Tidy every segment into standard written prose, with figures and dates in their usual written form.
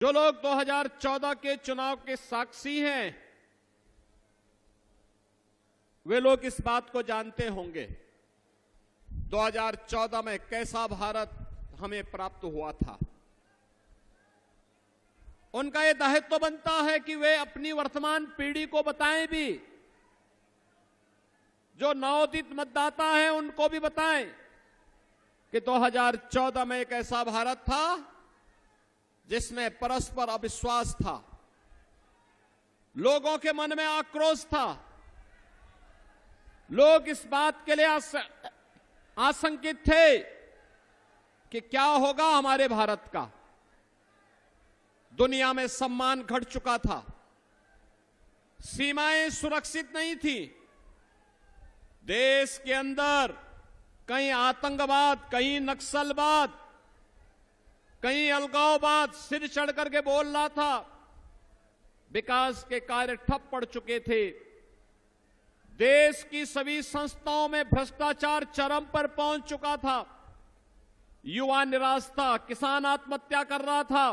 जो लोग 2014 के चुनाव के साक्षी हैं, वे लोग इस बात को जानते होंगे 2014 में कैसा भारत हमें प्राप्त हुआ था। उनका यह दायित्व बनता है कि वे अपनी वर्तमान पीढ़ी को बताएं भी, जो नवोदित मतदाता हैं उनको भी बताएं कि 2014 में एक ऐसा भारत था जिसमें परस्पर अविश्वास था, लोगों के मन में आक्रोश था, लोग इस बात के लिए आशंकित थे कि क्या होगा हमारे भारत का। दुनिया में सम्मान घट चुका था, सीमाएं सुरक्षित नहीं थी, देश के अंदर कहीं आतंकवाद, कहीं नक्सलवाद, कहीं अलगाववाद सिर चढ़ करके बोल रहा था, विकास के कार्य ठप पड़ चुके थे, देश की सभी संस्थाओं में भ्रष्टाचार चरम पर पहुंच चुका था, युवा निराश था, किसान आत्महत्या कर रहा था,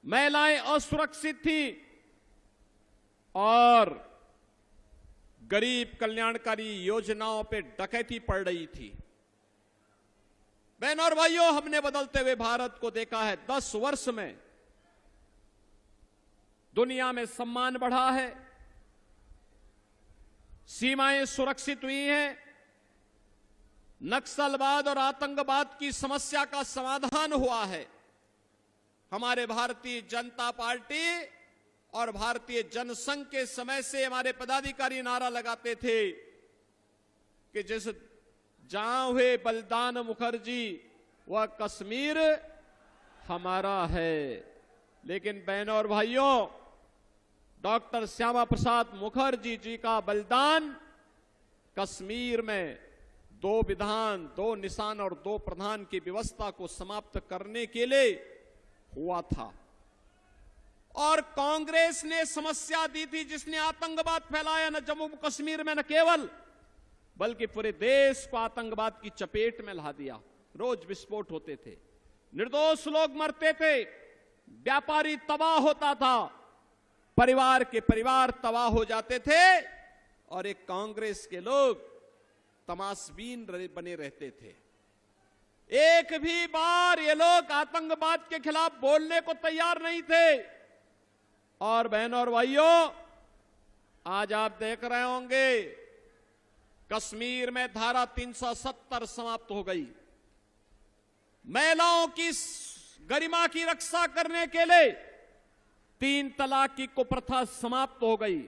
महिलाएं असुरक्षित थी और गरीब कल्याणकारी योजनाओं पे डकैती पड़ रही थी। बहनों और भाइयों, हमने बदलते हुए भारत को देखा है। 10 वर्ष में दुनिया में सम्मान बढ़ा है, सीमाएं सुरक्षित हुई हैं, नक्सलवाद और आतंकवाद की समस्या का समाधान हुआ है। हमारे भारतीय जनता पार्टी और भारतीय जनसंघ के समय से हमारे पदाधिकारी नारा लगाते थे कि जिस जहां हुए बलिदान मुखर्जी वह कश्मीर हमारा है। लेकिन बहनों और भाइयों, डॉक्टर श्यामा प्रसाद मुखर्जी जी का बलिदान कश्मीर में 2 विधान, 2 निशान और 2 प्रधान की व्यवस्था को समाप्त करने के लिए हुआ था। और कांग्रेस ने समस्या दी थी जिसने आतंकवाद फैलाया, न जम्मू कश्मीर में न केवल बल्कि पूरे देश को आतंकवाद की चपेट में ला दिया। रोज विस्फोट होते थे, निर्दोष लोग मरते थे, व्यापारी तबाह होता था, परिवार के परिवार तबाह हो जाते थे और एक कांग्रेस के लोग तमाशबीन बने रहते थे। एक भी बार ये लोग आतंकवाद के खिलाफ बोलने को तैयार नहीं थे। और बहनों और भाइयों, आज आप देख रहे होंगे कश्मीर में धारा 370 समाप्त हो गई। महिलाओं की गरिमा की रक्षा करने के लिए 3 तलाक की कुप्रथा समाप्त हो गई।